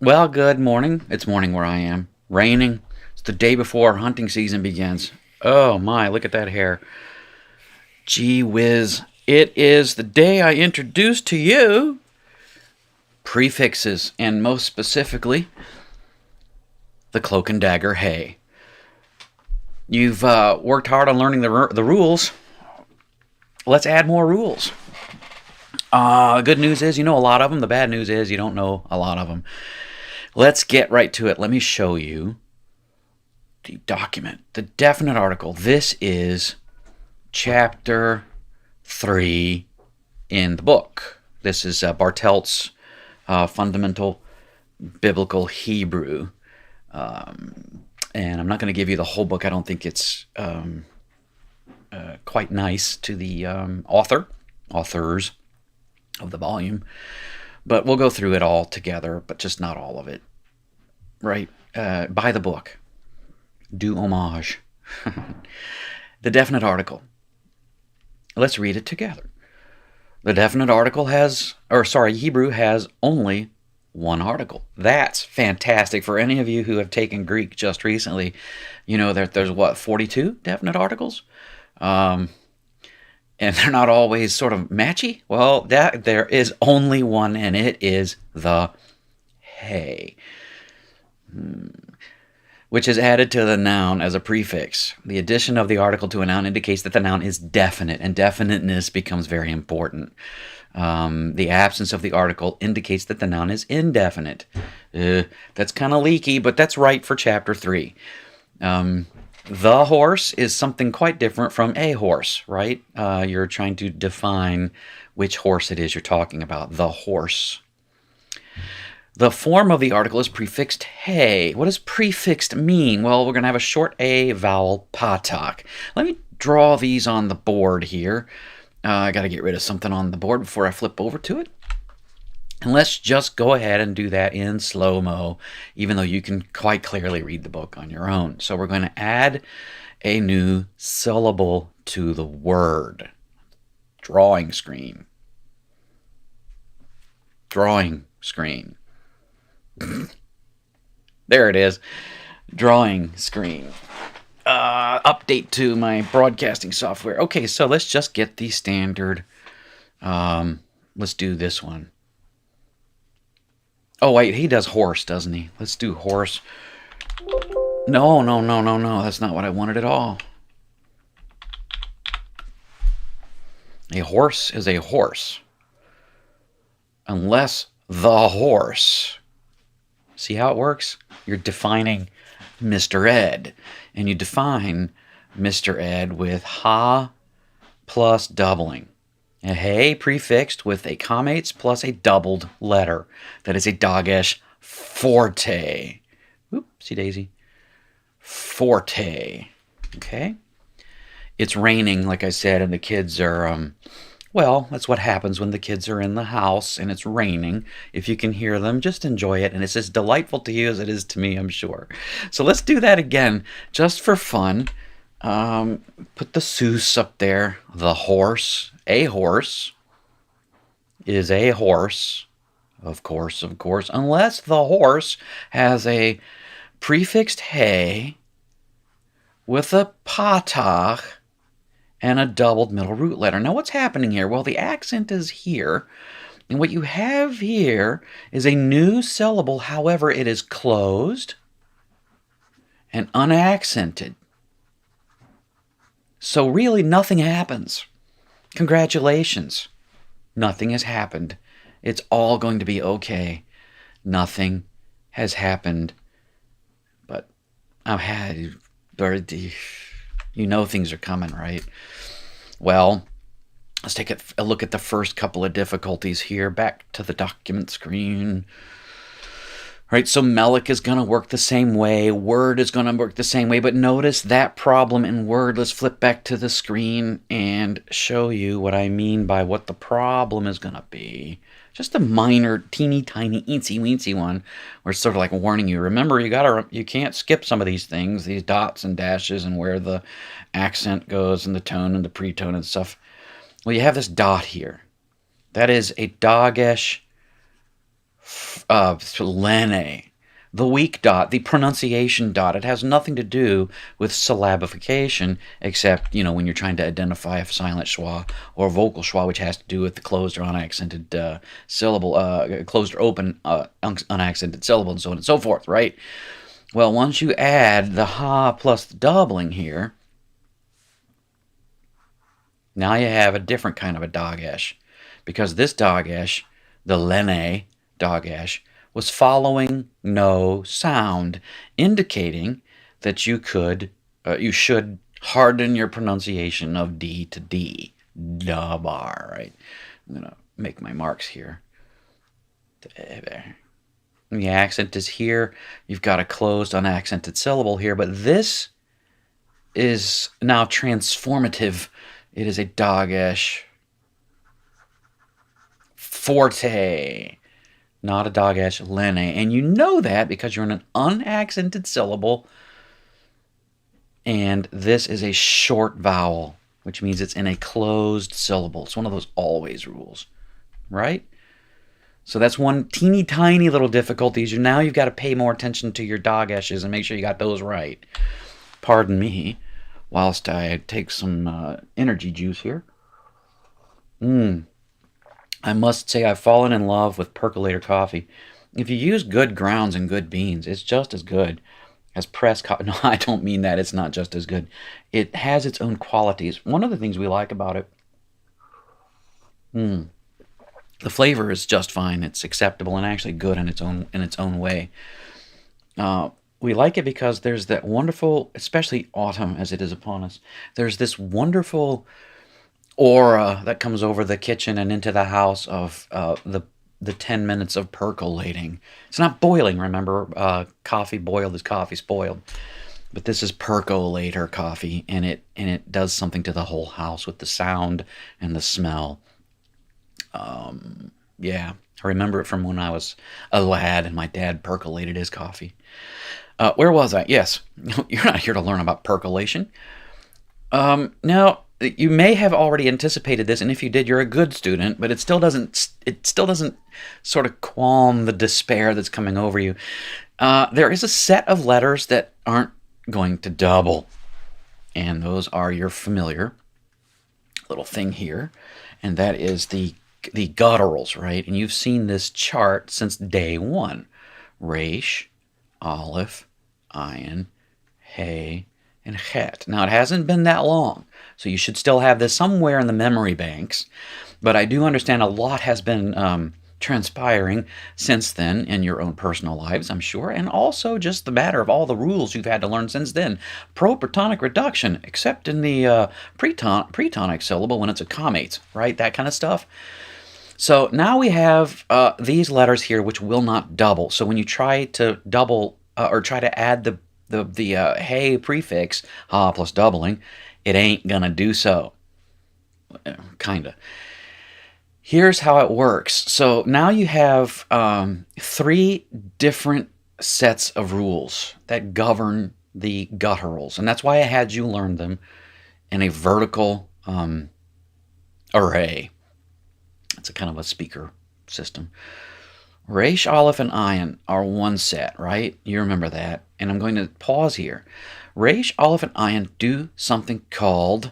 Well, good morning. It's morning where I am. Raining. It's the day before hunting season begins. Oh my, look at that hair. Gee whiz. It is the day I introduced to you prefixes, and most specifically, the cloak and dagger hay. You've worked hard on learning the rules. Let's add more rules. The good news is you know a lot of them. The bad news is you don't know a lot of them. Let's get right to it. Let me show you the document, the definite article. This is chapter 3 in the book. This is Bartelt's Fundamental Biblical Hebrew. And I'm not going to give you the whole book. I don't think it's quite nice to the authors of the volume. But we'll go through it all together, but just not all of it. Right? Buy the book. Do homage. The definite article. Let's read it together. The definite article Hebrew has only one article. That's fantastic. For any of you who have taken Greek just recently, you know that there's 42 definite articles? And they're not always sort of matchy. Well, there is only one, and it is the hay, which is added to the noun as a prefix. The addition of the article to a noun indicates that the noun is definite, and definiteness becomes very important. The absence of the article indicates that the noun is indefinite. That's kind of leaky, but that's right for chapter 3. The horse is something quite different from a horse, right? You're trying to define which horse it is you're talking about. The horse. The form of the article is prefixed hey. What does prefixed mean? Well, we're going to have a short a vowel patak. Let me draw these on the board here. I got to get rid of something on the board before I flip over to it. And let's just go ahead and do that in slow-mo, even though you can quite clearly read the book on your own. So we're going to add a new syllable to the word. Drawing screen. Drawing screen. There it is. Drawing screen. Update to my broadcasting software. Okay, so let's just get the standard. Let's do this one. Oh, wait, he does horse, doesn't he? Let's do horse. No. That's not what I wanted at all. A horse is a horse. Unless the horse. See how it works? You're defining Mr. Ed. And you define Mr. Ed with ha plus doubling. A hey prefixed with a commates plus a doubled letter. That is a Dagesh forte. Oopsie daisy. Forte. Okay? It's raining, like I said, and the kids are, well, that's what happens when the kids are in the house and it's raining. If you can hear them, just enjoy it. And it's as delightful to you as it is to me, I'm sure. So let's do that again, just for fun. Put the Seuss up there. The horse. A horse is a horse. Of course. Unless the horse has a prefixed hey with a patach and a doubled middle root letter. Now, what's happening here? Well, the accent is here. And what you have here is a new syllable. However, it is closed and unaccented. So really, nothing happens. Congratulations. Nothing has happened. It's all going to be okay. Nothing has happened. But I've had... You know things are coming, right? Well, let's take a look at the first couple of difficulties here. Back to the document screen. Right, so Melic is going to work the same way. Word is going to work the same way. But notice that problem in Word. Let's flip back to the screen and show you what I mean by what the problem is going to be. Just a minor, teeny tiny, eensy weensy one. Where it's sort of like warning you. Remember, you can't skip some of these things, these dots and dashes, and where the accent goes, and the tone and the pretone and stuff. Well, you have this dot here. That is a Dagesh lene. The weak dot, the pronunciation dot, it has nothing to do with syllabification, except, when you're trying to identify a silent schwa or a vocal schwa, which has to do with the closed or unaccented syllable, closed or open unaccented syllable, and so on and so forth, right? Well, once you add the ha plus the doubling here, now you have a different kind of a dagesh, because this dagesh, the lene dagesh, was following no sound, indicating that you should harden your pronunciation of D to D, dabar, right? I'm gonna make my marks here. The accent is here. You've got a closed, unaccented syllable here, but this is now transformative. It is a dagesh forte, not a dagesh lene. And you know that because you're in an unaccented syllable, and this is a short vowel, which means it's in a closed syllable. It's one of those always rules, right? So that's one teeny tiny little difficulty. Now you've got to pay more attention to your dageshes and make sure you got those right. Pardon me whilst I take some energy juice here. I must say I've fallen in love with percolator coffee. If you use good grounds and good beans, it's just as good as pressed coffee. No, I don't mean that. It's not just as good. It has its own qualities. One of the things we like about it, the flavor is just fine. It's acceptable and actually good in its own way. We like it because there's that wonderful, especially autumn as it is upon us, there's this wonderful aura that comes over the kitchen and into the house of the 10 minutes of percolating. It's not boiling, remember? Coffee boiled is coffee spoiled. But this is percolator coffee, and it does something to the whole house with the sound and the smell. Yeah, I remember it from when I was a lad and my dad percolated his coffee. Where was I? Yes, you're not here to learn about percolation. Now, you may have already anticipated this, and if you did, you're a good student. But it still doesn't sort of calm the despair that's coming over you. There is a set of letters that aren't going to double, and those are your familiar little thing here, and that is the gutturals, right? And you've seen this chart since day one: resh, aleph, ayin, hey, and chet. Now, it hasn't been that long, so you should still have this somewhere in the memory banks, but I do understand a lot has been transpiring since then in your own personal lives, I'm sure, and also just the matter of all the rules you've had to learn since then. Proprotonic reduction, except in the pretonic syllable when it's a commate, right? That kind of stuff. So now we have these letters here which will not double. So when you try to double or try to add the hey prefix, ha plus doubling, it ain't gonna do so. Kinda. Here's how it works. So now you have 3 different sets of rules that govern the gutturals, and that's why I had you learn them in a vertical array. It's a kind of a speaker system. Resh, aleph, and ayin are one set, right? You remember that. And I'm going to pause here. Resh, aleph, and ayin do something called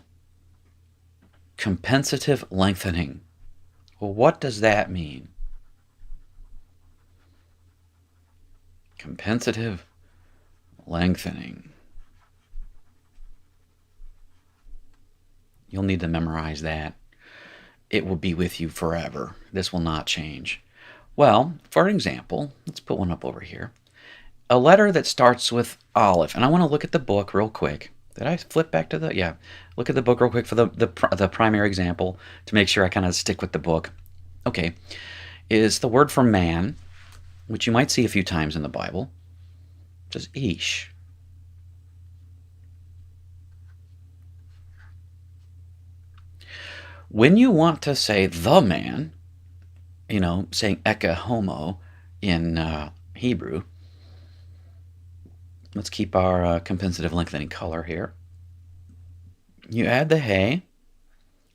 compensative lengthening. Well, what does that mean? Compensative lengthening. You'll need to memorize that. It will be with you forever. This will not change. Well, for example, let's put one up over here. A letter that starts with aleph, and I want to look at the book real quick. Did I flip back to the, yeah. Look at the book real quick for the primary example to make sure I kind of stick with the book. Okay, is the word for man, which you might see a few times in the Bible, just ish. When you want to say the man, saying eke homo in Hebrew, let's keep our compensative lengthening color here. You add the hey,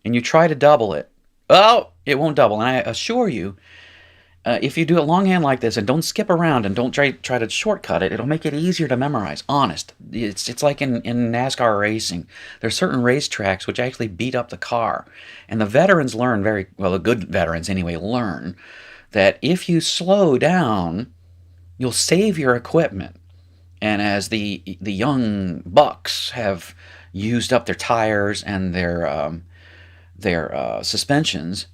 and you try to double it. Oh, it won't double. And I assure you, If you do it longhand like this and don't skip around and don't try to shortcut it, it'll make it easier to memorize. Honest, it's like in NASCAR racing. There's certain racetracks which actually beat up the car, and the veterans learn very well. The good veterans anyway learn that if you slow down, you'll save your equipment. And as the young bucks have used up their tires and their suspensions,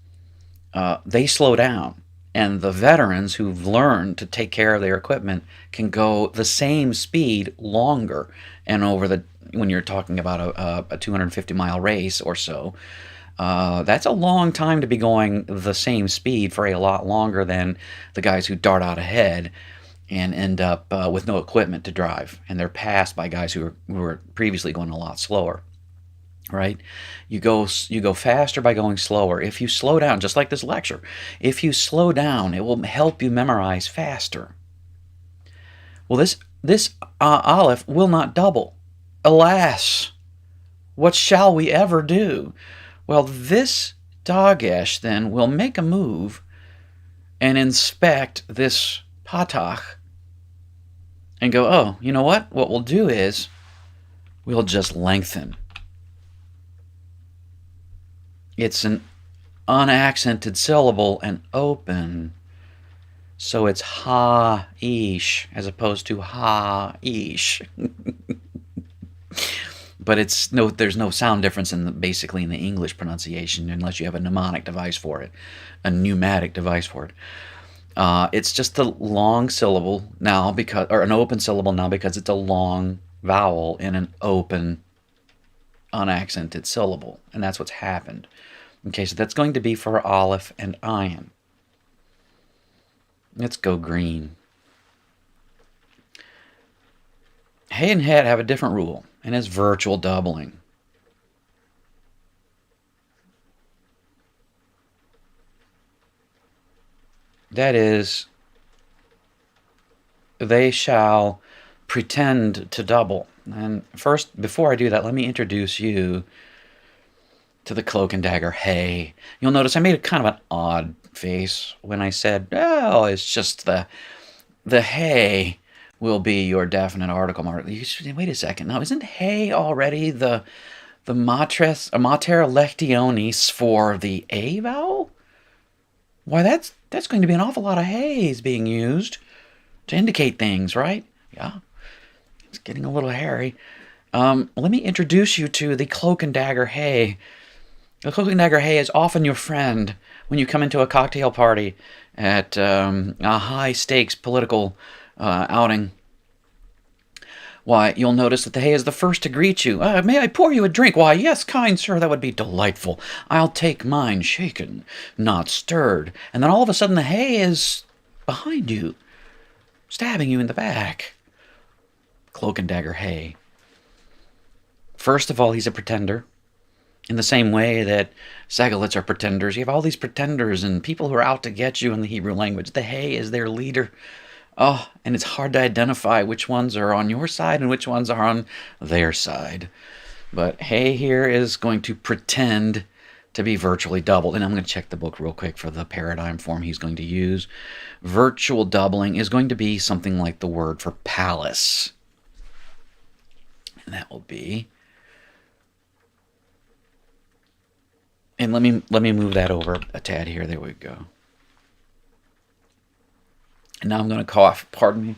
they slow down. And the veterans who've learned to take care of their equipment can go the same speed longer. And when you're talking about a 250-mile race or so, that's a long time to be going the same speed for a lot longer than the guys who dart out ahead and end up with no equipment to drive, and they're passed by guys who were previously going a lot slower. Right? You go faster by going slower. If you slow down, just like this lecture, if you slow down, it will help you memorize faster. Well, this aleph will not double. Alas, what shall we ever do? Well, this dagesh then will make a move and inspect this patach and go, oh, you know what? What we'll do is we'll just lengthen. It's an unaccented syllable and open. So it's ha-ish as opposed to ha-ish. But there's no sound difference basically in the English pronunciation unless you have a mnemonic device for it, a pneumatic device for it. It's just a long syllable now or an open syllable now because it's a long vowel in an open, unaccented syllable, and that's what's happened. Okay, so that's going to be for aleph and ayin. Let's go green. Hey and het have a different rule, and it's virtual doubling. That is, they shall pretend to double. And first, before I do that, let me introduce you to the cloak and dagger hey. You'll notice I made a kind of an odd face when I said, oh, it's just the hey will be your definite article mark. Wait a second. Now, isn't hey already the mater lectionis for the a vowel? Why, that's going to be an awful lot of heys being used to indicate things, right? Yeah, it's getting a little hairy. Let me introduce you to the cloak and dagger hey. The cloak and dagger hey is often your friend when you come into a cocktail party at a high-stakes political outing. Why, you'll notice that the hey is the first to greet you. May I pour you a drink? Why, yes, kind sir, that would be delightful. I'll take mine shaken, not stirred. And then all of a sudden the hey is behind you, stabbing you in the back. Cloak and dagger hey. First of all, he's a pretender. In the same way that Segolits are pretenders. You have all these pretenders and people who are out to get you in the Hebrew language. The hey is their leader. Oh, and it's hard to identify which ones are on your side and which ones are on their side. But hey here is going to pretend to be virtually doubled. And I'm going to check the book real quick for the paradigm form he's going to use. Virtual doubling is going to be something like the word for palace. And that will be... And let me move that over a tad here. There we go. And now I'm going to cough. Pardon me.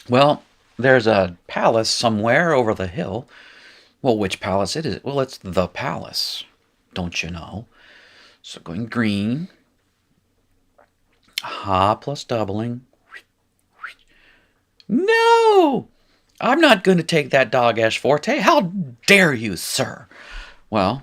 Well, there's a palace somewhere over the hill. Well, which palace it is? Well, it's the palace. Don't you know? So going green. Ha plus doubling. No! I'm not going to take that dagesh forte. How dare you, sir? Well,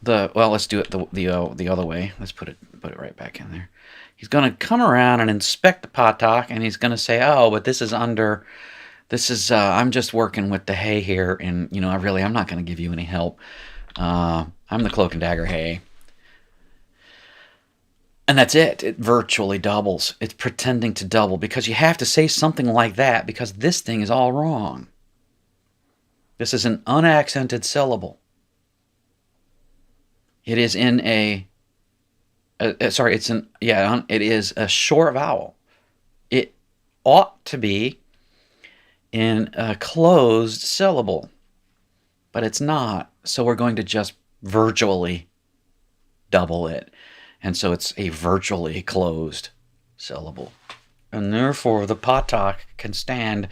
let's do it the other way. Let's put it right back in there. He's going to come around and inspect the patach, and he's going to say, "Oh, but this is I'm just working with the hay here, and I'm not going to give you any help. I'm the cloak and dagger hay." And that's it. It virtually doubles. It's pretending to double because you have to say something like that because this thing is all wrong. This is an unaccented syllable. It is in it is a short vowel. It ought to be in a closed syllable, but it's not. So we're going to just virtually double it. And so it's a virtually closed syllable. And therefore the patak can stand.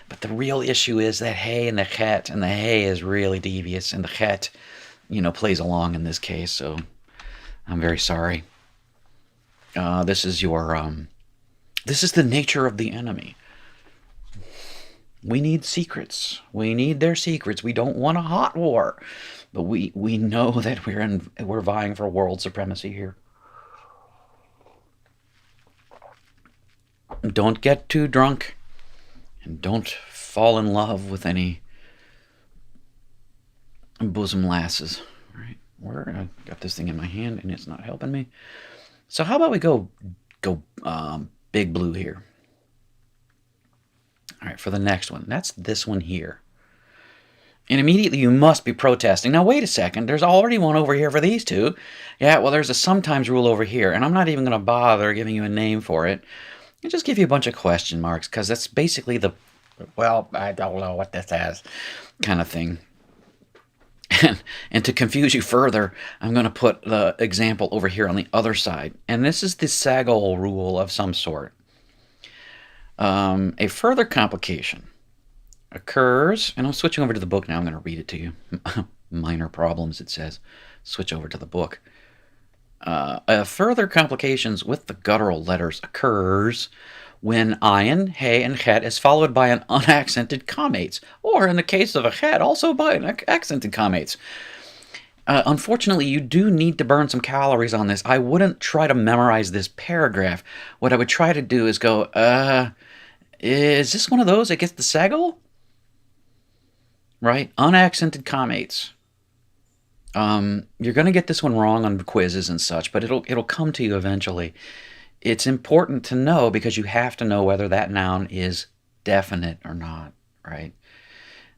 But the real issue is that hey and the chet, and the hey is really devious, and the chet, plays along in this case. So I'm very sorry. This is the nature of the enemy. We need secrets. We need their secrets. We don't want a hot war, but we know that we're vying for world supremacy here. Don't get too drunk, and don't fall in love with any bosom lasses. All right, I got this thing in my hand and it's not helping me. So how about we go big blue here? All right, for the next one, that's this one here. And immediately you must be protesting. Now, wait a second. There's already one over here for these two. Yeah, well, there's a sometimes rule over here. And I'm not even going to bother giving you a name for it. I'll just give you a bunch of question marks because that's basically I don't know what this is kind of thing. And to confuse you further, I'm going to put the example over here on the other side. And this is the Sagol rule of some sort. A further complication occurs, and I'm switching over to the book now. I'm going to read it to you. Minor problems, it says. Switch over to the book. Further complications with the guttural letters occurs when ayin, hey, and chet is followed by an unaccented comates, or in the case of a chet, also by an accented comates. Unfortunately, you do need to burn some calories on this. I wouldn't try to memorize this paragraph. What I would try to do is go, is this one of those that gets the Sagol? Right? Unaccented comates. You're going to get this one wrong on quizzes and such, but it'll come to you eventually. It's important to know because you have to know whether that noun is definite or not, right?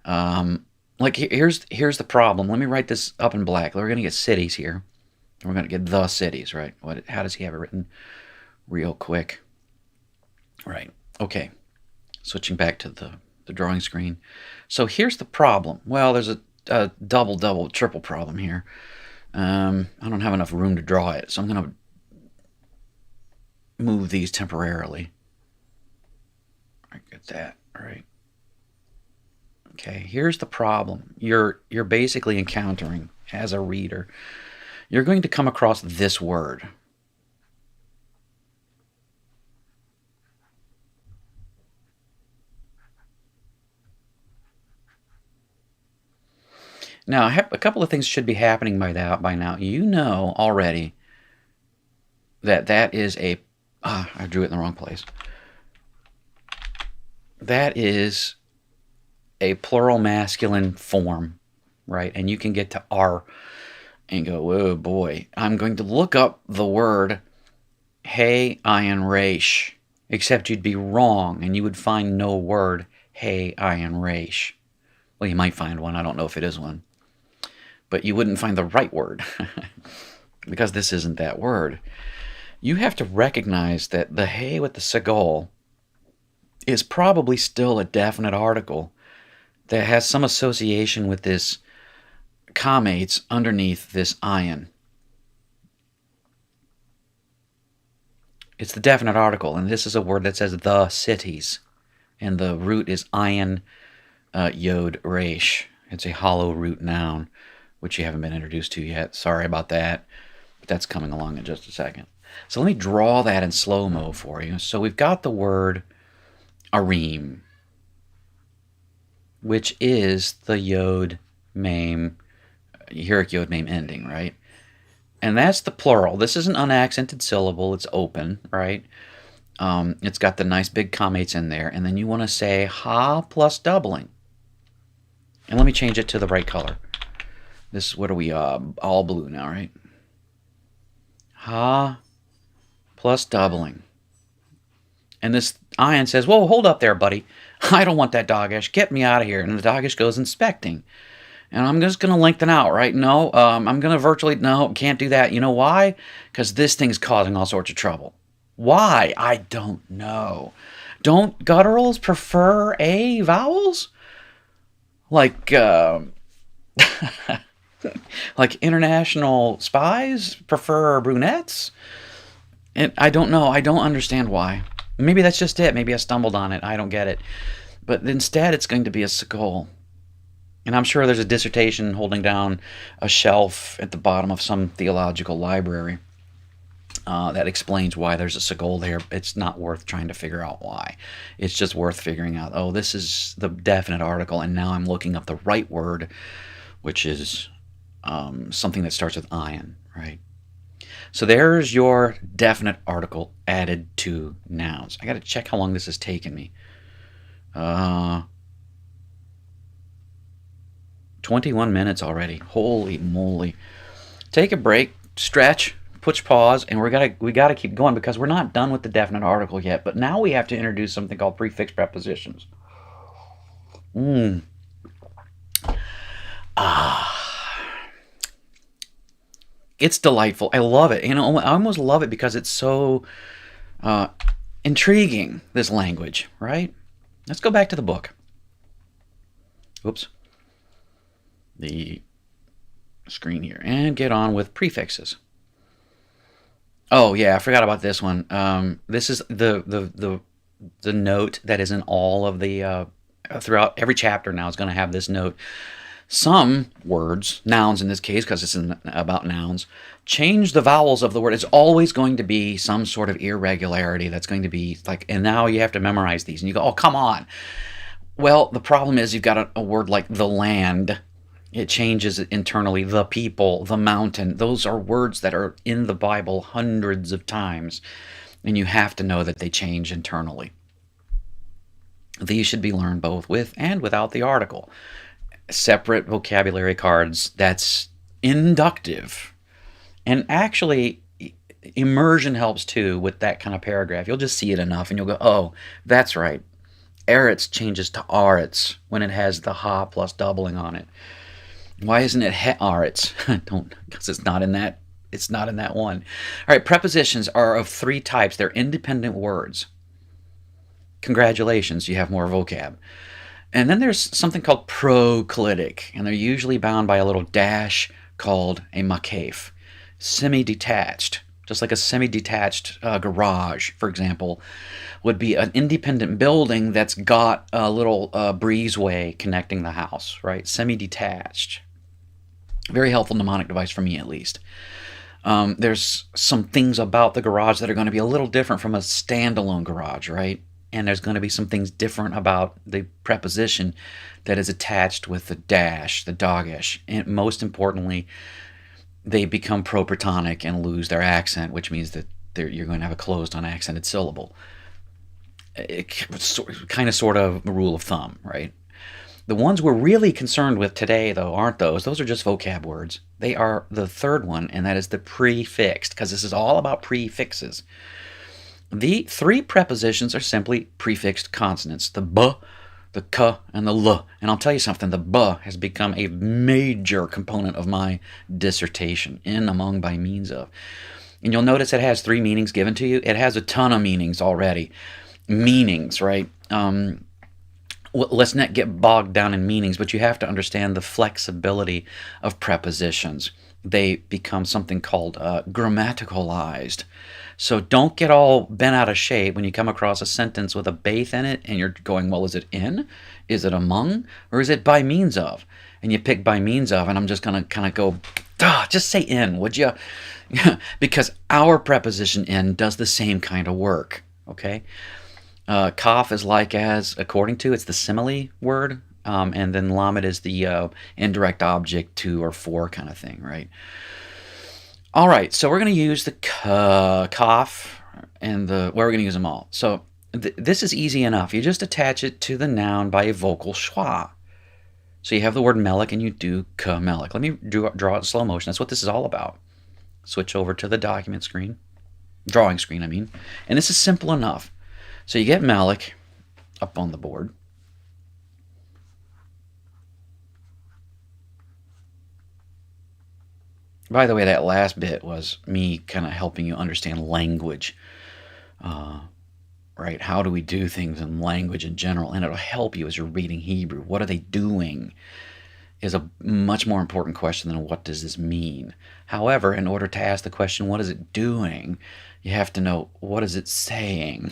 Here's the problem. Let me write this up in black. We're going to get cities here. We're going to get the cities, right? How does he have it written? Real quick. Right. Okay. Switching back to the drawing screen. So here's the problem. Well, there's a double, triple problem here. I don't have enough room to draw it, so I'm going to move these temporarily. I get that. All right. Okay, here's the problem. You're basically encountering, as a reader, you're going to come across this word. Now, a couple of things should be happening by now. You know already that is a... I drew it in the wrong place. That is a plural masculine form, right? And you can get to R and go, oh boy, I'm going to look up the word hey, ayin, reish, except you'd be wrong and you would find no word hey, ayin, reish. Well, you might find one. I don't know if it is one. But you wouldn't find the right word because this isn't that word. You have to recognize that the hey with the Sagol is probably still a definite article that has some association with this comates underneath this ayin. It's the definite article, and this is a word that says the cities, and the root is ayin yod reish. It's a hollow root noun, which you haven't been introduced to yet. Sorry about that, but that's coming along in just a second. So let me draw that in slow-mo for you. So we've got the word arim, which is the yod mem, uric yod mem ending, right? And that's the plural. This is an unaccented syllable. It's open, right? It's got the nice big comates in there. And then you want to say ha plus doubling. And let me change it to the right color. This, what are we, all blue now, right? Ha plus doubling. And this ion says, whoa, hold up there, buddy. I don't want that doggish. Get me out of here. And the doggish goes inspecting. And I'm just going to lengthen out, right? No, I'm going to virtually, no, can't do that. You know why? Because this thing's causing all sorts of trouble. Why? I don't know. Don't gutturals prefer A vowels? Like, like international spies prefer brunettes? And I don't know. I don't understand why. Maybe that's just it. Maybe I stumbled on it. I don't get it. But instead, it's going to be a skull. And I'm sure there's a dissertation holding down a shelf at the bottom of some theological library that explains why there's a skull there. It's not worth trying to figure out why. It's just worth figuring out, oh, this is the definite article, and now I'm looking up the right word, which is something that starts with ion, right? So there's your definite article added to nouns. I got to check how long this has taken me. 21 minutes already. Holy moly. Take a break, stretch, push pause, and we gotta keep going because we're not done with the definite article yet. But now we have to introduce something called prefix prepositions. It's delightful. I love it. You know, I almost love it because it's so intriguing, this language, right? Let's go back to the book. Oops. The screen here and get on with prefixes. Oh yeah, I forgot about this one. This is the note that is in all of the throughout every chapter now is going to have this note. Some words, nouns in this case, because it's about nouns, change the vowels of the word. It's always going to be some sort of irregularity that's going to be like, and now you have to memorize these. And you go, oh, come on. Well, the problem is you've got a word like the land. It changes internally. The people, the mountain. Those are words that are in the Bible hundreds of times. And you have to know that they change internally. These should be learned both with and without the article. Separate vocabulary cards, that's inductive. And actually, immersion helps too with that kind of paragraph. You'll just see it enough and you'll go, oh, that's right. Eretz changes to aretz when it has the ha plus doubling on it. Why isn't it he-aretz? Don't, because it's not in that. It's not in that one. All right, prepositions are of three types. They're independent words. Congratulations, you have more vocab. And then there's something called proclitic, and they're usually bound by a little dash called a makef. Semi-detached, just like a semi-detached garage, for example, would be an independent building that's got a little breezeway connecting the house, right? Semi-detached. Very helpful mnemonic device for me, at least. There's some things about the garage that are going to be a little different from a standalone garage, right? And there's going to be some things different about the preposition that is attached with the dash, the doggish. And most importantly, they become propertonic and lose their accent, which means that you're going to have a closed unaccented syllable. Kind of sort of a rule of thumb, right? The ones we're really concerned with today, though, aren't those. Those are just vocab words. They are the third one, and that is the prefixed, because this is all about prefixes. The three prepositions are simply prefixed consonants, the b, the k, and the l. And I'll tell you something, the b has become a major component of my dissertation, in, among, by means of. And you'll notice it has three meanings given to you. It has a ton of meanings already. Meanings, right? Let's not get bogged down in meanings, but you have to understand the flexibility of prepositions. They become something called grammaticalized. So don't get all bent out of shape when you come across a sentence with a bath in it and you're going, well, is it in? Is it among? Or is it by means of? And you pick by means of, and I'm just going to kind of go, just say in, would you? Because our preposition in does the same kind of work, okay? Kaf is like as, according to, it's the simile word, and then lamed is the indirect object to or for kind of thing, right? All right, so we're going to use the kaf and the, where we're going to use them all. So this is easy enough. You just attach it to the noun by a vocal schwa. So you have the word melech and you do melech. Let me draw it in slow motion. That's what this is all about. Switch over to the document screen. drawing screen, I mean. And this is simple enough. So you get Malik up on the board. By the way, that last bit was me kind of helping you understand language. Right? How do we do things in language in general? And it'll help you as you're reading Hebrew. What are they doing is a much more important question than what does this mean. However, in order to ask the question, what is it doing, you have to know, what is it saying?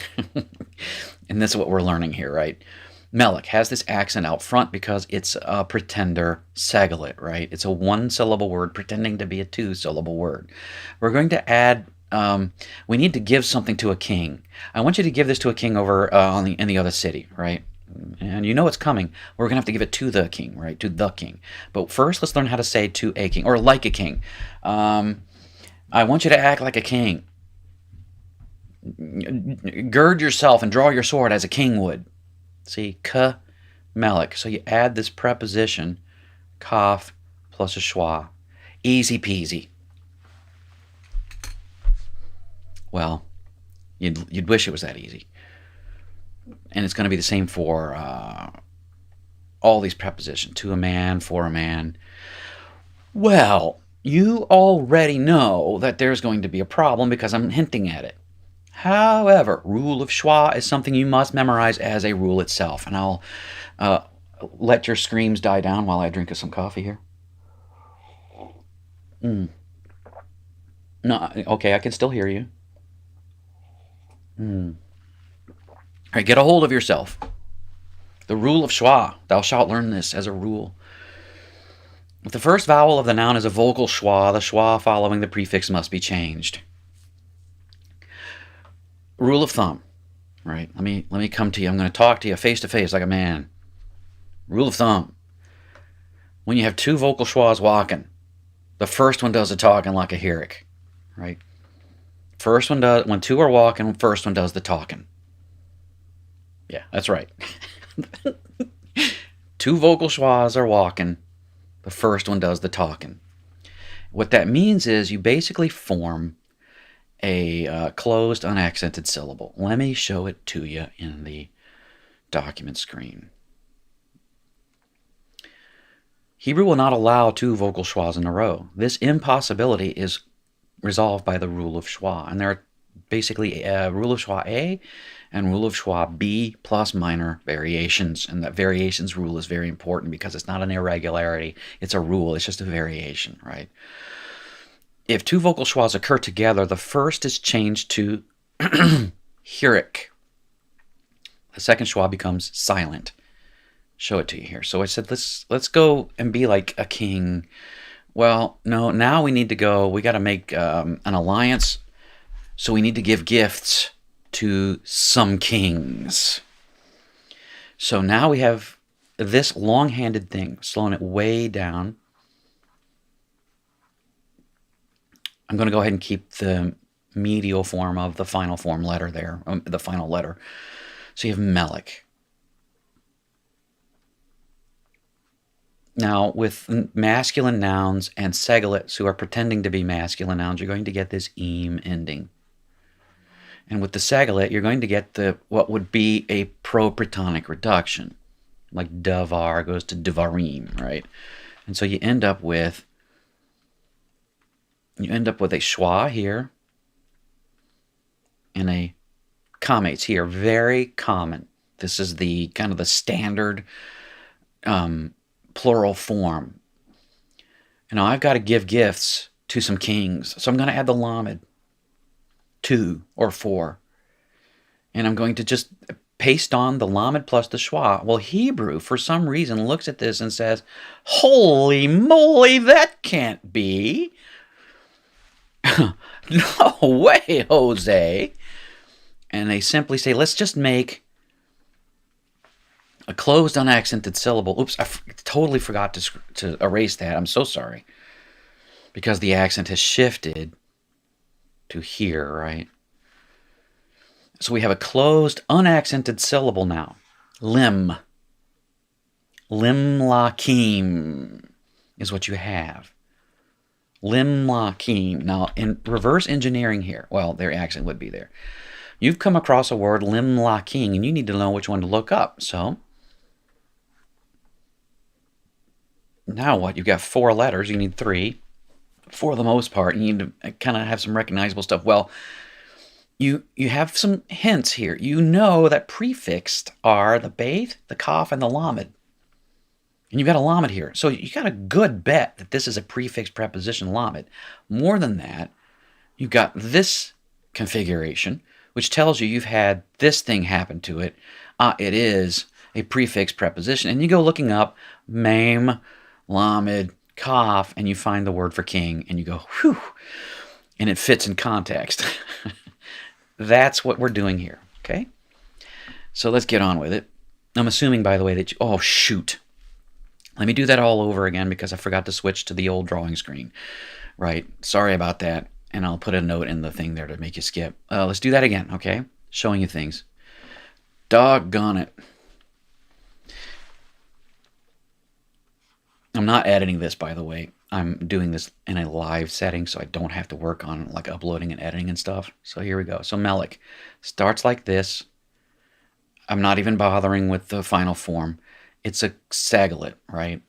And this is what we're learning here, right? Melech has this accent out front because it's a pretender segalit, right? It's a one-syllable word pretending to be a two-syllable word. We're going to add, we need to give something to a king. I want you to give this to a king over in the other city, right? And you know it's coming. We're going to have to give it to the king, right? To the king. But first, let's learn how to say to a king, or like a king. I want you to act like a king. Gird yourself and draw your sword as a king would. See, ka, melech. So you add this preposition, kaf plus a schwa. Easy peasy. Well, you'd wish it was that easy. And it's going to be the same for all these prepositions. To a man, for a man. Well, you already know that there's going to be a problem because I'm hinting at it. However, rule of schwa is something you must memorize as a rule itself. And I'll let your screams die down while I drink some coffee here. No, okay, I can still hear you. All right, get a hold of yourself. The rule of schwa. Thou shalt learn this as a rule. If the first vowel of the noun is a vocal schwa, the schwa following the prefix must be changed. Rule of thumb, right? Let me come to you. I'm going to talk to you face to face like a man. Rule of thumb. When you have two vocal schwas walking, the first one does the talking like a Herrick, right? First one does, when two are walking, first one does the talking. Yeah, that's right. Two vocal schwas are walking, the first one does the talking. What that means is you basically form a closed, unaccented syllable. Let me show it to you in the document screen. Hebrew will not allow two vocal schwas in a row. This impossibility is resolved by the rule of schwa. And there are basically rule of schwa A and rule of schwa B plus minor variations. And that variations rule is very important because it's not an irregularity. It's a rule. It's just a variation, right? If two vocal schwas occur together, the first is changed to Herrick. The second schwa becomes silent. Show it to you here. So I said, let's go and be like a king. Well, no, now we need to go. We got to make an alliance. So we need to give gifts to some kings. So now we have this long-handed thing, slowing it way down. I'm going to go ahead and keep the medial form of the final form letter there, the final letter. So you have Melech. Now, with masculine nouns and segolets who are pretending to be masculine nouns, you're going to get this eem ending. And with the segolet, you're going to get what would be a propretonic reduction, like davar goes to devarim, right? And so you end up with a schwa here and a kamates here. Very common. This is the kind of the standard plural form. And now I've got to give gifts to some kings. So I'm going to add the lamed, to or for. And I'm going to just paste on the lamed plus the schwa. Well, Hebrew, for some reason, looks at this and says, holy moly, that can't be. No way, Jose. And they simply say, let's just make a closed, unaccented syllable. Oops, I totally forgot to erase that. I'm so sorry. Because the accent has shifted to here, right? So we have a closed, unaccented syllable now. Lim. Limlakim is what you have. Lim La Keem. Now, in reverse engineering here, well, their accent would be there. You've come across a word, Lim La Keem, and you need to know which one to look up. So, now what? You've got 4 letters. You need 3. For the most part, you need to kind of have some recognizable stuff. Well, you have some hints here. You know that prefixed are the bait, the cough, and the lamed. And you've got a lamed here. So you got a good bet that this is a prefixed preposition lamed. More than that, you've got this configuration, which tells you you've had this thing happen to it. It is a prefixed preposition. And you go looking up mame, lamed, cough, and you find the word for king, and you go, whew, and it fits in context. That's what we're doing here, okay? So let's get on with it. I'm assuming, by the way, that you, oh, shoot. Let me do that all over again because I forgot to switch to the old drawing screen. Right, sorry about that, and I'll put a note in the thing there to make you skip. Let's do that again, okay? Showing you things. Doggone it. I'm not editing this, by the way. I'm doing this in a live setting, so I don't have to work on like uploading and editing and stuff. So here we go. So Melik starts like this. I'm not even bothering with the final form. It's a sagilate, right?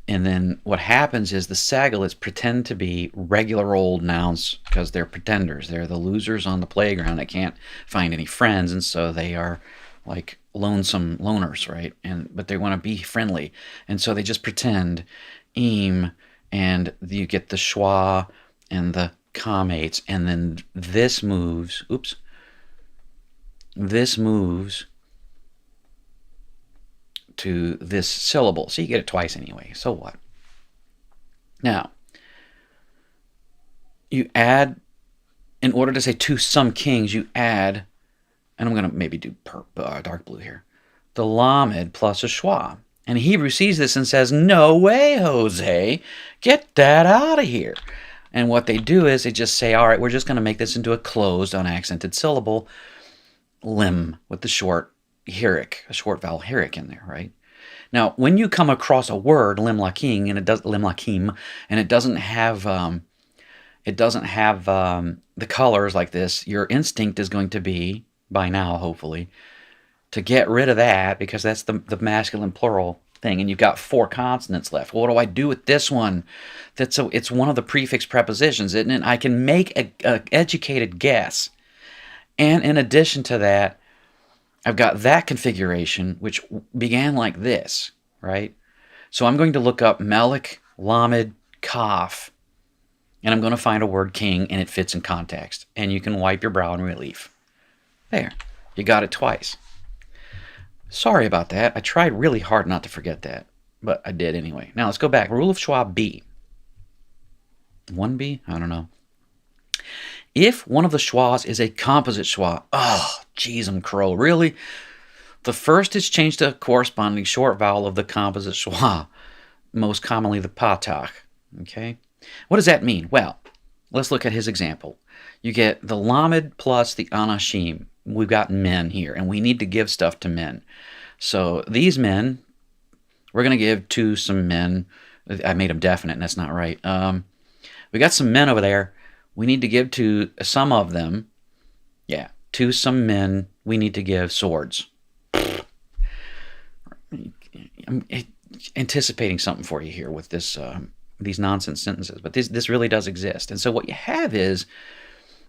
And then what happens is the sagilates pretend to be regular old nouns because they're pretenders. They're the losers on the playground that can't find any friends, and so they are like lonesome loners, right? But they want to be friendly, and so they just pretend and you get the schwa and the comates, and then this moves, this moves to this syllable. So you get it twice anyway, so what? Now, you add, in order to say to some kings, you add, and I'm going to maybe do dark blue here, the lamed plus a schwa. And Hebrew sees this and says, no way, Jose, get that out of here. And what they do is they just say, all right, we're just going to make this into a closed, unaccented syllable, lim, with the short hirik, a short vowel hirik in there, right? Now, when you come across a word, lim lakim, and it does lim lakim, and it doesn't have the colors like this, your instinct is going to be, by now, hopefully, to get rid of that, because that's the masculine plural thing, and you've got 4 consonants left. What do I do with this one? It's one of the prefix prepositions, isn't it? I can make an educated guess. And in addition to that, I've got that configuration, which began like this, right? So I'm going to look up Melik, lamed, kaf, and I'm going to find a word king, and it fits in context. And you can wipe your brow in relief. There, you got it twice. Sorry about that. I tried really hard not to forget that, but I did anyway. Now let's go back. Rule of schwa B. 1B? I don't know. If one of the schwas is a composite schwa, oh, geez, crow, really? The first is changed to a corresponding short vowel of the composite schwa, most commonly the patach. Okay? What does that mean? Well, let's look at his example. You get the lamed plus the anashim. We've got men here, and we need to give stuff to men. So these men, we're going to give to some men. I made them definite, and that's not right. We got some men over there. We need to give to some of them. Yeah, to some men, we need to give swords. I'm anticipating something for you here with this these nonsense sentences, but this really does exist. And so what you have is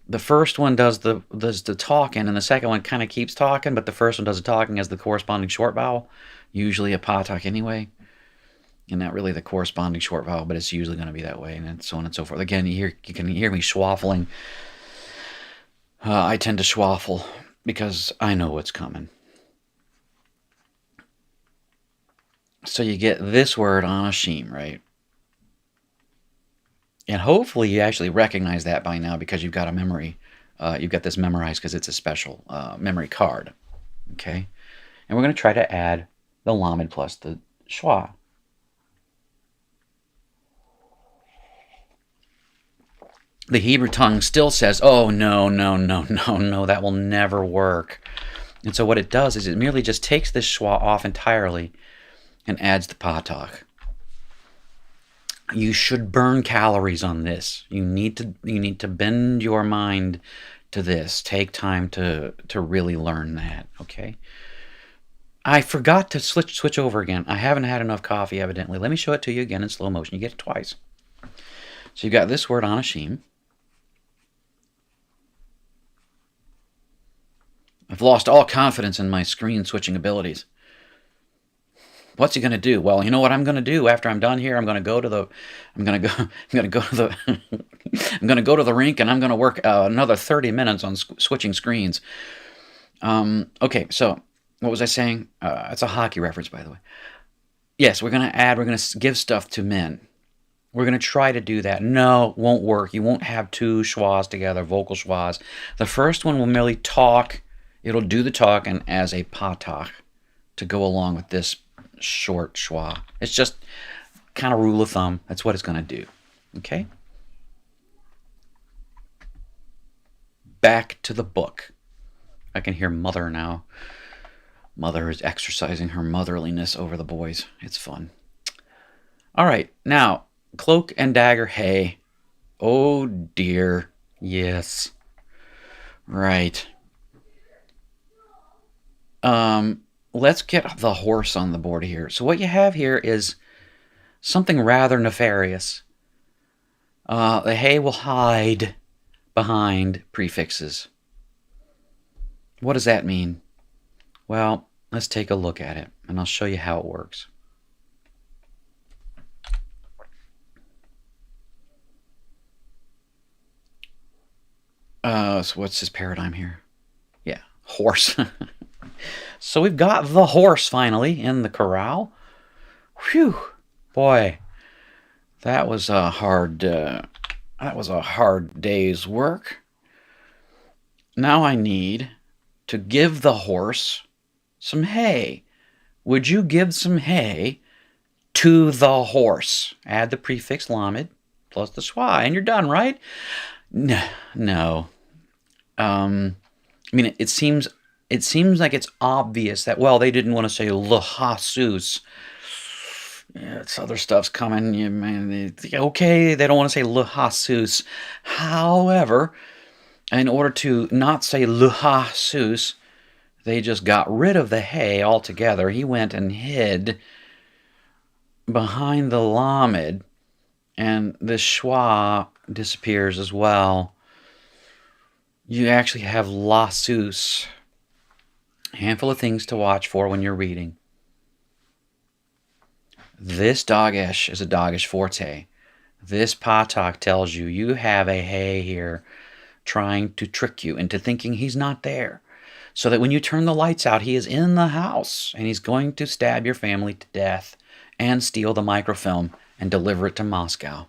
the first one does the talking, and the second one kind of keeps talking, but the first one does the talking as the corresponding short vowel, usually a patak anyway, and not really the corresponding short vowel, but it's usually going to be that way, and so on and so forth. Again, you can hear me schwaffling. I tend to schwaffle because I know what's coming. So you get this word anashim, right? And hopefully you actually recognize that by now because you've got a memory. You've got this memorized because it's a special memory card. Okay? And we're going to try to add the lamed plus the schwa. The Hebrew tongue still says, oh, no, that will never work. And so what it does is it merely just takes this schwa off entirely and adds the patach. You should burn calories on this. You need to bend your mind to this. Take time to really learn that, okay? I forgot to switch over again. I haven't had enough coffee, evidently. Let me show it to you again in slow motion. You get it twice. So you've got this word, anashim. I've lost all confidence in my screen switching abilities. What's he going to do? Well, you know what I'm going to do after I'm done here? I'm going to go to the I'm going to go to the I'm going to go to the rink, and I'm going to work another 30 minutes on switching screens. Okay, so what was I saying? It's a hockey reference, by the way. Yes, we're going to give stuff to men. We're going to try to do that. No, won't work. You won't have two schwas together, vocal schwas. The first one will merely talk. It'll do the talking as a patach to go along with this short schwa. It's just kind of rule of thumb. That's what it's going to do. Okay? Back to the book. I can hear Mother now. Mother is exercising her motherliness over the boys. It's fun. All right, now, cloak and dagger, hey. Oh, dear. Yes. Right. Let's get the horse on the board here. So what you have here is something rather nefarious. The hay will hide behind prefixes. What does that mean? Well, let's take a look at it, and I'll show you how it works. So what's this paradigm here? Yeah, horse. So we've got the horse finally in the corral. Whew, boy, that was a hard day's work. Now I need to give the horse some hay. Would you give some hay to the horse? Add the prefix lamed plus the schwa, and you're done, right? No. I mean, it seems like it's obvious that, well, they didn't want to say lehasus. Yeah, it's other stuff's coming. Okay, they don't want to say lehasus. However, in order to not say lehasus, they just got rid of the hay altogether. He went and hid behind the lamed, and the schwa disappears as well. You actually have lasus. A handful of things to watch for when you're reading. This dogesh is a dogesh forte. This patach tells you you have a hay here trying to trick you into thinking he's not there. So that when you turn the lights out, he is in the house, and he's going to stab your family to death and steal the microfilm and deliver it to Moscow.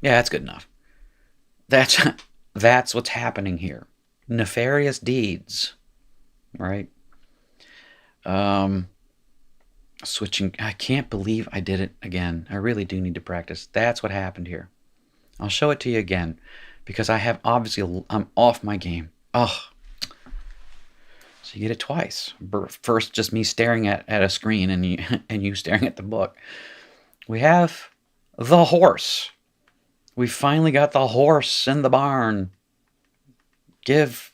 Yeah, that's good enough. That's what's happening here. Nefarious deeds, right? Switching. I can't believe I did it again. I really do need to practice. That's what happened here. I'll show it to you again because I'm off my game. Oh, so you get it twice. First, just me staring at a screen, and you staring at the book. We have the horse. We finally got the horse in the barn. Give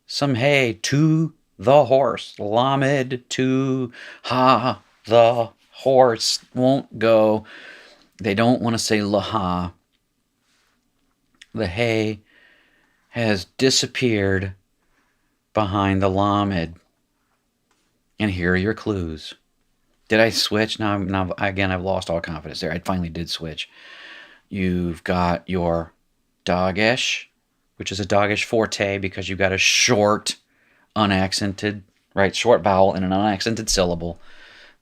some hay to the horse. Lamed to ha. The horse won't go. They don't want to say laha. The hay has disappeared behind the lamed. And here are your clues. Did I switch? Now again, I've lost all confidence there. I finally did switch. You've got your dogesh, which is a dogesh forte because you've got a short, unaccented, right, short vowel and an unaccented syllable.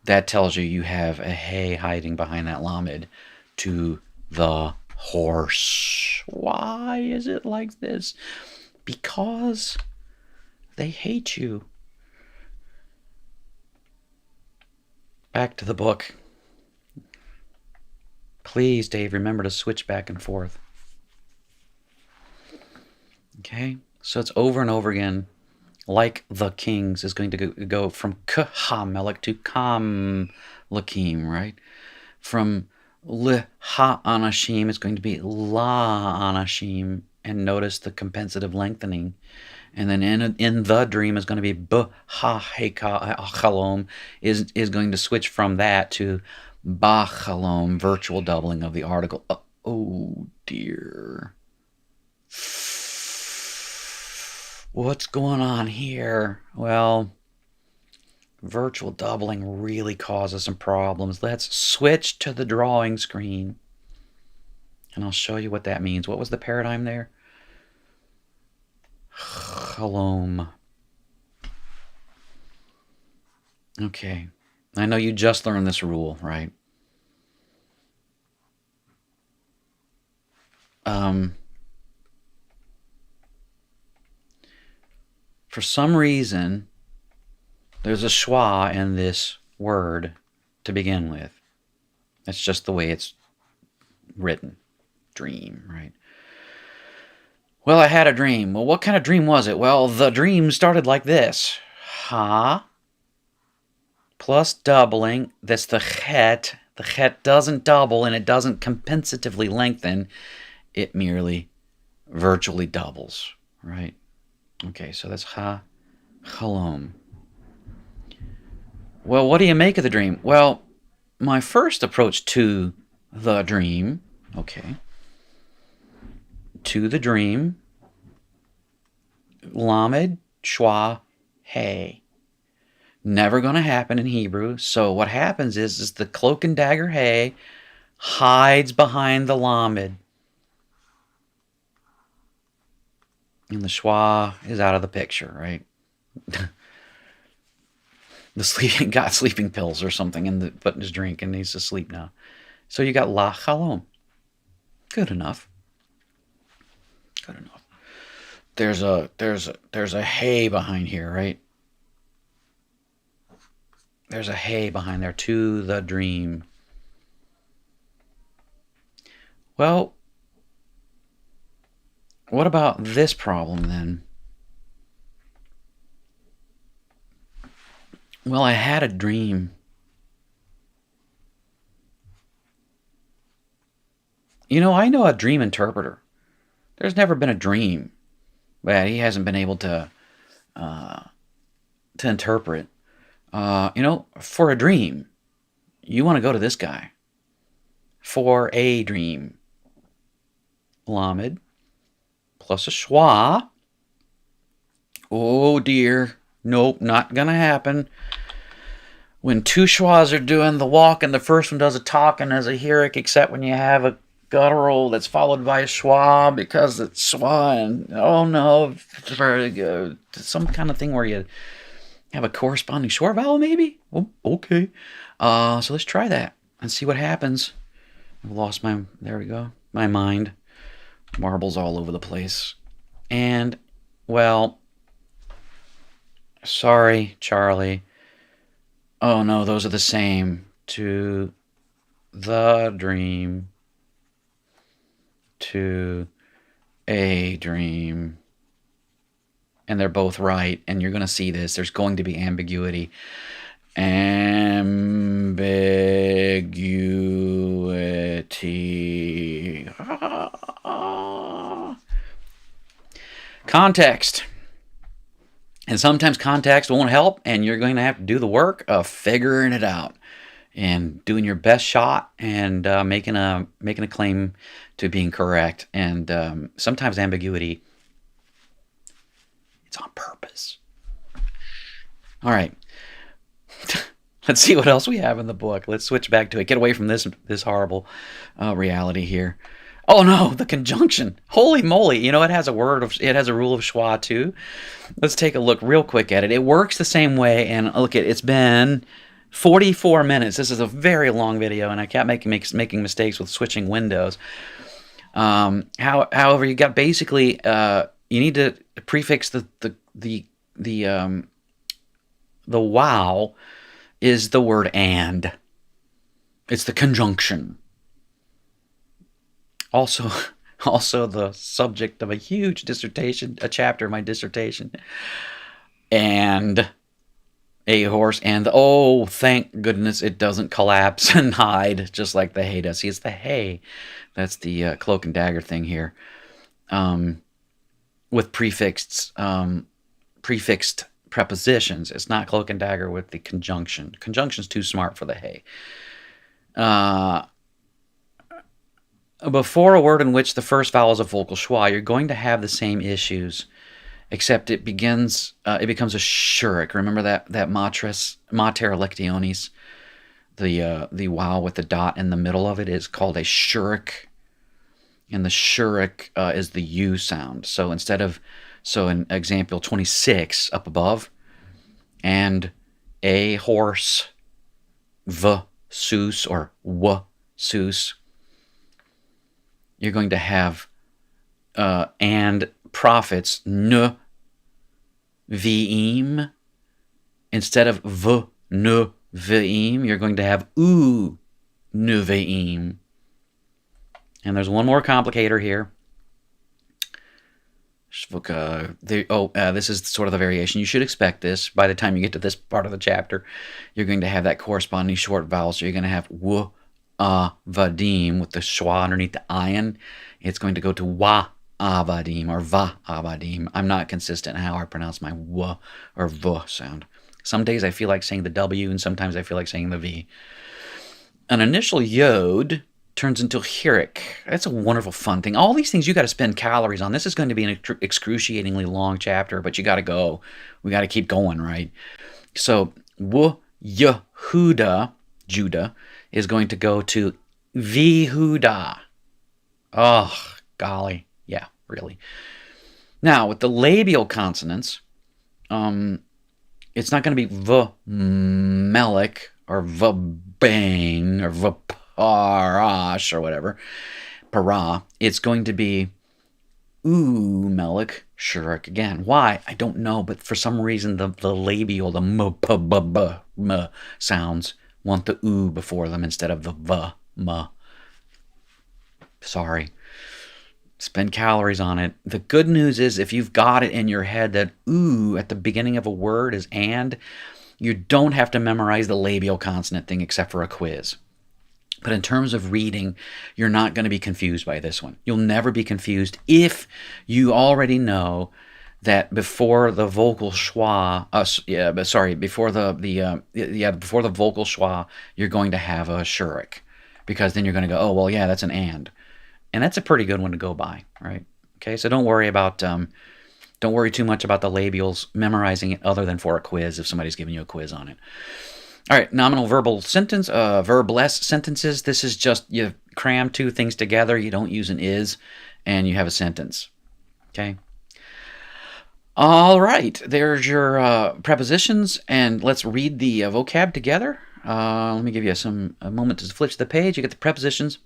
That tells you have a hay hiding behind that lamed to the horse. Why is it like this? Because they hate you. Back to the book. Please, Dave, remember to switch back and forth. Okay? So it's over and over again. like the kings, is going to go from Khamelech to Kam Lakim, right? From Liha Anashim, it's going to be La Anashim. And notice the compensative lengthening. And then in the dream is going to be Chalom, is going to switch from that to Chalom, virtual doubling of the article. Oh dear. What's going on here? Well, virtual doubling really causes some problems. Let's switch to the drawing screen. And I'll show you what that means. What was the paradigm there? Shalom. Okay. I know you just learned this rule, right? For some reason, there's a schwa in this word to begin with. That's just the way it's written. Dream, right? Well, I had a dream. Well, what kind of dream was it? Well, the dream started like this. Ha plus doubling. That's the chet. The chet doesn't double and it doesn't compensatively lengthen. It merely virtually doubles, right? Okay, so that's ha, chalom. Well, what do you make of the dream? Well, my first approach to the dream, okay, to the dream, lamed, schwa, hey. Never going to happen in Hebrew. So what happens is the cloak and dagger hey hides behind the lamed. And the schwa is out of the picture, right? The sleeping got sleeping pills or something in put in his drink and he's asleep now. So you got la chalom. Good enough. Good enough. There's a hay behind here, right? There's a hay behind there to the dream. Well, what about this problem then? Well, I had a dream. You know, I know a dream interpreter. There's never been a dream, but he hasn't been able to interpret. For a dream, you want to go to this guy. For a dream, lamed plus a schwa. Oh dear. Nope, not going to happen. When two schwas are doing the walk and the first one does a talking as a hierarch, except when you have a guttural that's followed by a schwa because it's schwa and oh no, some kind of thing where you have a corresponding short vowel maybe? Oh, okay. So let's try that and see what happens. I've lost there we go, my mind. Marbles all over the place. And, well, sorry, Charlie. Oh no, those are the same. To the dream. To a dream. And they're both right. And you're going to see this. There's going to be ambiguity. Ambiguity. Context. And sometimes context won't help, and you're going to have to do the work of figuring it out and doing your best shot and making a claim to being correct. And sometimes ambiguity, it's on purpose. All right. Let's see what else we have in the book. Let's switch back to it. Get away from this horrible reality here. Oh no, the conjunction. Holy moly. You know, it has a rule of schwa too. Let's take a look real quick at it. It works the same way, and look, it's been 44 minutes. This is a very long video, and I kept making mistakes with switching windows. However, you got basically you need to prefix the wow is the word and. It's the conjunction. Also the subject of a huge dissertation, a chapter of my dissertation. and a horse, and oh, thank goodness it doesn't collapse and hide just like the hay does. See, it's the hay. That's the cloak and dagger thing here. With prefixed prepositions. It's not cloak and dagger with the conjunction. Conjunction's too smart for the hay. Before a word in which the first vowel is a vocal schwa, you're going to have the same issues, except it becomes a shuric. Remember that mater lectionis, the vowel with the dot in the middle of it is called a shuric, and the shuric is the U sound. So in example 26 up above, and a horse, v sus or w sus, you're going to have and prophets n v'im instead of v n v'im. You're going to have u n v'im. And there's one more complicator here. This is sort of the variation. You should expect this. By the time you get to this part of the chapter, you're going to have that corresponding short vowel. So you're going to have w, vadim with the schwa underneath the ayin. It's going to go to wa avadim or va avadim. I'm not consistent in how I pronounce my w or v sound. Some days I feel like saying the w, and sometimes I feel like saying the v. An initial yod turns into hirik. That's a wonderful, fun thing. All these things you got to spend calories on. This is going to be an excruciatingly long chapter, but you got to go. We got to keep going, right? So, Yehuda, Judah, is going to go to Vihuda. Oh, golly. Yeah, really. Now, with the labial consonants, it's not going to be Vmelech or Vbang or Vparash or whatever. Para. It's going to be Melech Shurik again. Why? I don't know, but for some reason the labial, the m sounds want the oo before them instead of the m. Sorry. Spend calories on it. The good news is if you've got it in your head that oo at the beginning of a word is and, you don't have to memorize the labial consonant thing except for a quiz. But in terms of reading, you're not going to be confused by this one. You'll never be confused if you already know that before the vocal schwa, before the vocal schwa, you're going to have a shurik, because then you're going to go, oh well, yeah, that's an and that's a pretty good one to go by, right? Okay, so don't worry too much about the labials, memorizing it other than for a quiz if somebody's giving you a quiz on it. All right, nominal verbal sentence, verbless sentences. This is just you cram two things together. You don't use an is, and you have a sentence. Okay. All right, there's your prepositions, and let's read the vocab together. Let me give you a moment to flip to the page. You get the prepositions,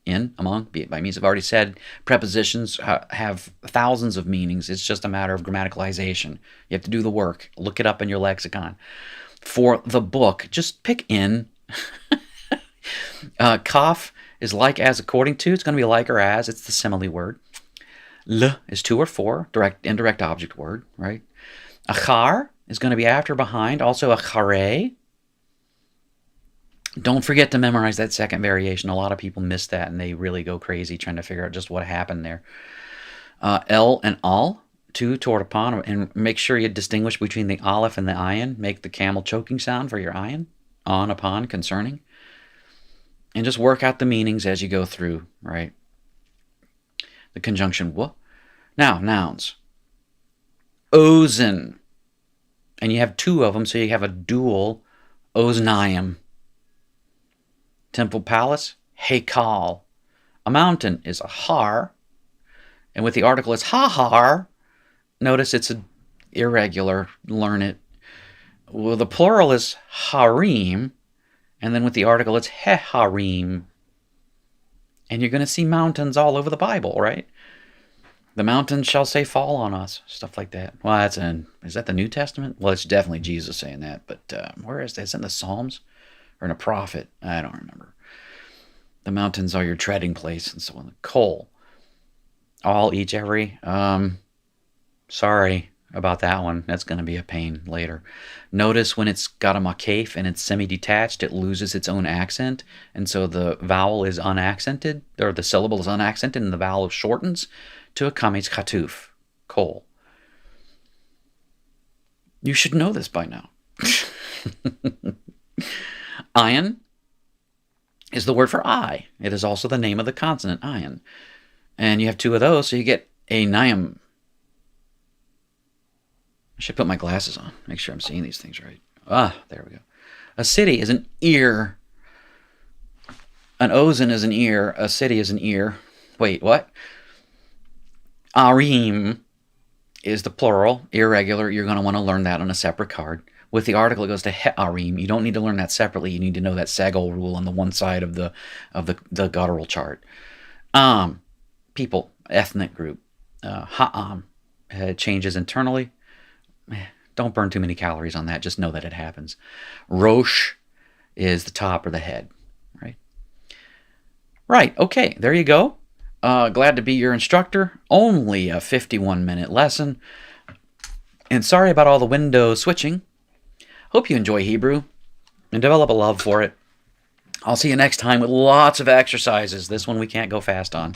in, among, be, by, means. I've already said prepositions have thousands of meanings. It's just a matter of grammaticalization. You have to do the work. Look it up in your lexicon. For the book, just pick in. Kaf is like, as, according to. It's going to be like or as. It's the simile word. L is to or for, indirect object word, right? Achar is going to be after, behind. Also acharei. Don't forget to memorize that second variation. A lot of people miss that, and they really go crazy trying to figure out just what happened there. El and al, to, toward, upon, and make sure you distinguish between the aleph and the ayin. Make the camel choking sound for your ayin. On, upon, concerning. And just work out the meanings as you go through, right? The conjunction w. Now, nouns. Ozen. And you have two of them, so you have a dual oznayim. Temple, palace, heikal. A mountain is a har, and with the article it's ha-har. Notice it's an irregular, learn it. Well, the plural is harim, and then with the article it's he-harim. And you're going to see mountains all over the Bible, right? The mountains shall say fall on us, stuff like that. Well, is that the New Testament? Well, it's definitely Jesus saying that, but where is that? Is it in the Psalms? Or in a prophet? I don't remember. The mountains are your treading place, and so on. Coal. All, each, every. Sorry. about that one. That's going to be a pain later. Notice when it's got a makef and it's semi-detached, it loses its own accent, and so the vowel is unaccented, or the syllable is unaccented, and the vowel shortens to a kametz chatuf, kol. You should know this by now. Ayin is the word for eye. It is also the name of the consonant, ayin. And you have two of those, so you get a nayim. I should put my glasses on, make sure I'm seeing these things right. Ah, there we go. A city is an ear. An ozen is an ear. A city is an ear. Wait, what? Arim is the plural, irregular. You're going to want to learn that on a separate card. With the article, it goes to he'arim. You don't need to learn that separately. You need to know that sagol rule on the one side of the guttural chart. People, ethnic group. Ha'am changes internally. Don't burn too many calories on that. Just know that it happens. Rosh is the top or the head. Right. Okay. There you go. Glad to be your instructor. Only a 51-minute lesson. And sorry about all the window switching. Hope you enjoy Hebrew and develop a love for it. I'll see you next time with lots of exercises. This one we can't go fast on.